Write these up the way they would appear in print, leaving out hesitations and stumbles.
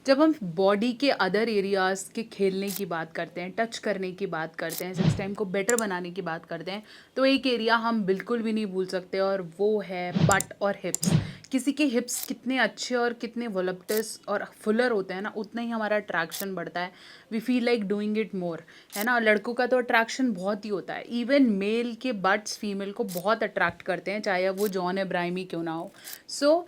जब हम बॉडी के अदर एरियाज़ के खेलने की बात करते हैं, टच करने की बात करते हैं, सेक्स टाइम को बेटर बनाने की बात करते हैं, तो एक एरिया हम बिल्कुल भी नहीं भूल सकते और वो है बट और हिप्स। किसी के हिप्स कितने अच्छे और कितने वोलप्टस और फुलर होते हैं ना, उतना ही हमारा अट्रैक्शन बढ़ता है। We feel like doing it more, है ना। लड़कों का तो अट्रैक्शन बहुत ही होता है। इवन मेल के बट्स फीमेल को बहुत अट्रैक्ट करते हैं, चाहे वो जॉन अब्राहम क्यों ना हो। सो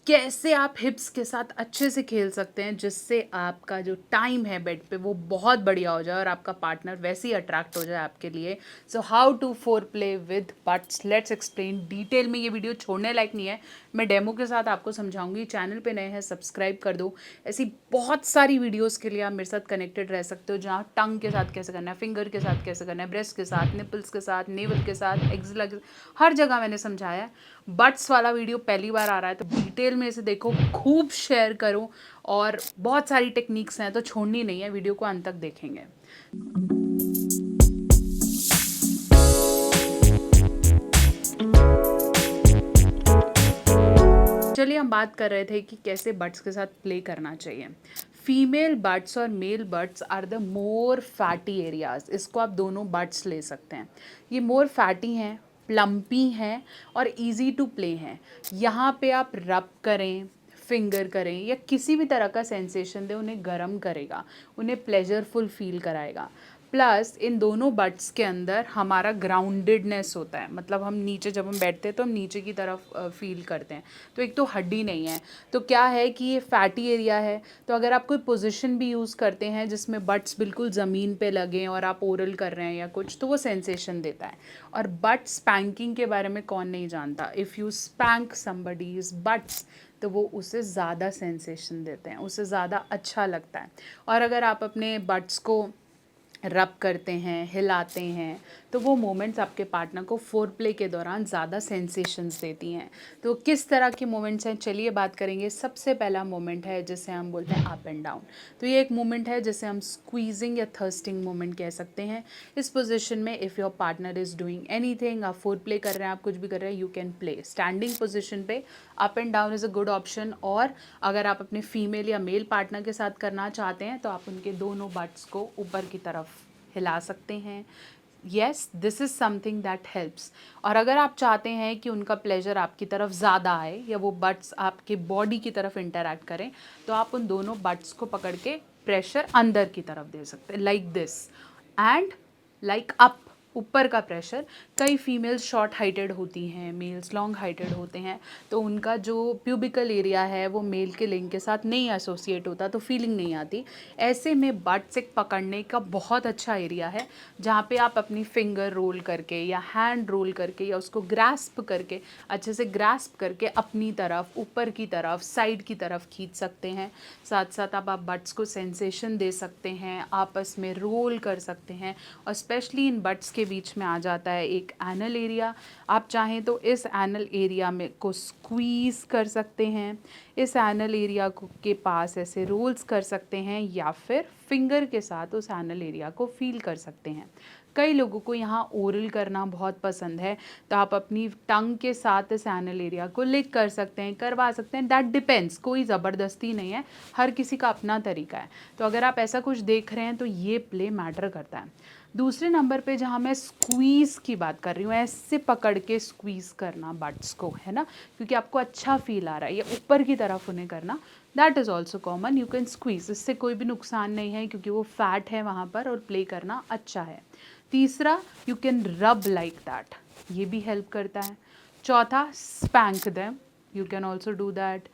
कैसे आप हिप्स के साथ अच्छे से खेल सकते हैं जिससे आपका जो टाइम है बेड पे वो बहुत बढ़िया हो जाए और आपका पार्टनर वैसे ही अट्रैक्ट हो जाए आपके लिए। So how to foreplay with butts, let's explain detail में। ये वीडियो छोड़ने लायक नहीं है, मैं डेमो के साथ आपको समझाऊंगी। चैनल पे नए हैं सब्सक्राइब कर दो। ऐसी बहुत सारी वीडियोस के लिए आप मेरे साथ कनेक्टेड रह सकते हो, जहाँ टंग के साथ कैसे करना है, फिंगर के साथ कैसे करना है, ब्रेस्ट के साथ, निपल्स के साथ, नेवल के साथ, एक्सिला के, हर जगह मैंने समझाया है। बट्स वाला वीडियो पहली बार आ रहा है तो डिटेल में इसे देखो, खूब शेयर करो। और बहुत सारी टेक्निक्स हैं तो छोड़नी नहीं है, वीडियो को अंत तक देखेंगे। चलिए, हम बात कर रहे थे कि कैसे बट्स के साथ प्ले करना चाहिए। फीमेल बट्स और male butts are the more fatty areas. इसको आप दोनों बट्स ले सकते हैं। ये मोर फैटी हैं, प्लम्पी हैं और इजी टू प्ले हैं। यहाँ पे आप रब करें, फिंगर करें या किसी भी तरह का सेंसेशन दें, उन्हें गर्म करेगा, उन्हें प्लेजरफुल फील कराएगा। प्लस इन दोनों बट्स के अंदर हमारा ग्राउंडेडनेस होता है, मतलब हम नीचे जब हम बैठते हैं तो हम नीचे की तरफ फील करते हैं। तो एक तो हड्डी नहीं है, तो क्या है कि ये फैटी एरिया है। तो अगर आप कोई पोजीशन भी यूज़ करते हैं जिसमें बट्स बिल्कुल ज़मीन पे लगें और आप ओरल कर रहे हैं या कुछ, तो वो सेंसेशन देता है। और बट स्पैंकिंग के बारे में कौन नहीं जानता। If you spank somebody's butts, तो वो उसे ज़्यादा सेंसेशन देते हैं, उसे ज़्यादा अच्छा लगता है। और अगर आप अपने बट्स को रब करते हैं, हिलाते हैं, तो वो मोमेंट्स आपके पार्टनर को फोर प्ले के दौरान ज़्यादा सेंसेशंस देती हैं। तो किस तरह के मोमेंट्स हैं, चलिए बात करेंगे। सबसे पहला मोमेंट है जिसे हम बोलते हैं अप एंड डाउन। तो ये एक मोमेंट है जिसे हम स्क्वीजिंग या थर्स्टिंग मोमेंट कह सकते हैं। इस पोजीशन में if your partner is doing anything, आप फोर प्ले कर रहे हैं, आप कुछ भी कर रहे हैं, you can play standing position पे। Up and down is a good option. और अगर आप अपने फीमेल या मेल पार्टनर के साथ करना चाहते हैं तो आप उनके दोनों बट्स को ऊपर की तरफ हिला सकते हैं। Yes, this is something that helps. और अगर आप चाहते हैं कि उनका प्लेजर आपकी तरफ ज़्यादा आए या वो बट्स आपके बॉडी की तरफ इंटरैक्ट करें, तो आप उन दोनों बट्स को पकड़ के प्रेशर अंदर की तरफ दे सकते हैं, like this and like up, ऊपर का प्रेशर। कई फीमेल्स शॉर्ट हाइटेड होती हैं, मेल्स लॉन्ग हाइटेड होते हैं, तो उनका जो प्यूबिकल एरिया है वो मेल के लिंग के साथ नहीं एसोसिएट होता, तो फीलिंग नहीं आती। ऐसे में बट से पकड़ने का बहुत अच्छा एरिया है, जहाँ पे आप अपनी फिंगर रोल करके या हैंड रोल करके या उसको ग्रास्प करके, अच्छे से ग्रास्प करके अपनी तरफ, ऊपर की तरफ, साइड की तरफ खींच सकते हैं। साथ साथ आप बट्स को सेंसेशन दे सकते हैं, आपस में रोल कर सकते हैं। और स्पेशली इन बट्स के बीच में आ जाता है एक एनल एरिया। आप चाहें तो इस एनल एरिया में को स्क्वीज़ कर सकते हैं, इस एनल एरिया को के पास ऐसे रोल्स कर सकते हैं, या फिर फिंगर के साथ उस एनल एरिया को फील कर सकते हैं। कई लोगों को यहाँ ओरल करना बहुत पसंद है, तो आप अपनी टंग के साथ इस एनल एरिया को लिक कर सकते हैं, करवा सकते हैं। दैट डिपेंड्स, कोई ज़बरदस्ती नहीं है, हर किसी का अपना तरीका है। तो अगर आप ऐसा कुछ देख रहे हैं तो ये प्ले मैटर करता है। दूसरे नंबर पे जहाँ मैं स्क्वीज़ की बात कर रही हूँ, ऐसे पकड़ के स्क्वीज़ करना बट्स को, है ना, क्योंकि आपको अच्छा फील आ रहा है, या ऊपर की तरफ उन्हें करना, that is also common. You can squeeze, इससे कोई भी नुकसान नहीं है क्योंकि वो फैट है वहाँ पर और प्ले करना अच्छा है। तीसरा, यू कैन रब लाइक दैट, ये भी हेल्प करता है। चौथा, spank them, you can also do that.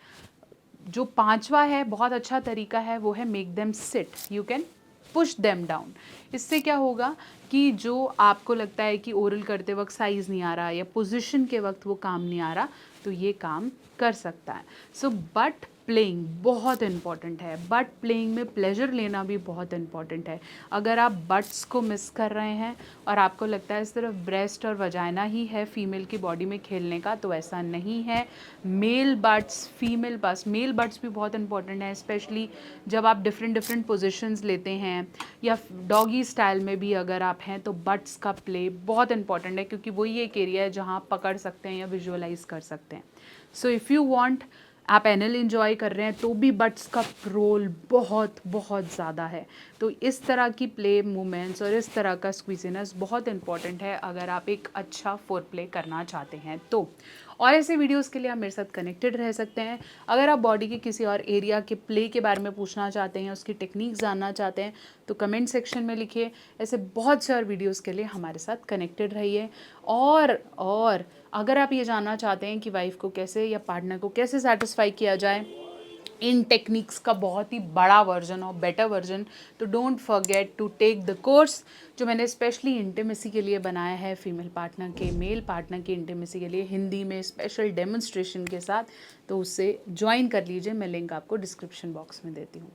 जो पांचवा है, बहुत अच्छा तरीका है, वो है make them sit, you can push them down. इससे क्या होगा कि जो आपको लगता है कि ओरल करते वक्त साइज़ नहीं आ रहा या पोजीशन के वक्त वो काम नहीं आ रहा, तो ये काम कर सकता है। सो बट प्लेइंग बहुत इम्पॉर्टेंट है, बट प्लेइंग में प्लेजर लेना भी बहुत इम्पॉर्टेंट है। अगर आप बट्स को मिस कर रहे हैं और आपको लगता है सिर्फ ब्रेस्ट और वजाइना ही है फीमेल की बॉडी में खेलने का, तो ऐसा नहीं है। Male butts, female butts, male butts भी बहुत इंपॉर्टेंट है, स्पेशली जब आप डिफरेंट डिफरेंट पोजिशंस लेते हैं या डॉगी स्टाइल में भी अगर आप हैं, तो बट्स का प्ले बहुत इंपॉर्टेंट है, क्योंकि वही एक एरिया है जहाँ आप पकड़ सकते हैं या विजुअलाइज कर सकते हैं। सो इफ़ यू वांट आप एनल एंजॉय कर रहे हैं तो भी बट्स का रोल बहुत बहुत ज़्यादा है। तो इस तरह की प्ले मूवमेंट्स और इस तरह का स्क्वीजीनेस बहुत इंपॉर्टेंट है अगर आप एक अच्छा फोर प्ले करना चाहते हैं तो। और ऐसे वीडियोस के लिए आप मेरे साथ कनेक्टेड रह सकते हैं। अगर आप बॉडी के किसी और एरिया के प्ले के बारे में पूछना चाहते हैं, उसकी टेक्निक जानना चाहते हैं, तो कमेंट सेक्शन में लिखिए। ऐसे बहुत से और वीडियोस के लिए हमारे साथ कनेक्टेड रहिए। और अगर आप ये जानना चाहते हैं कि वाइफ को कैसे या पार्टनर को कैसे सेटिस्फाई किया जाए इन टेक्निक्स का बहुत ही बड़ा वर्जन और बेटर वर्जन, तो don't forget to take the course जो मैंने स्पेशली इंटीमेसी के लिए बनाया है, फीमेल पार्टनर के मेल पार्टनर की इंटीमेसी के लिए हिंदी में स्पेशल डेमोन्स्ट्रेशन के साथ। तो उससे ज्वाइन कर लीजिए, मैं लिंक आपको डिस्क्रिप्शन बॉक्स में देती हूँ।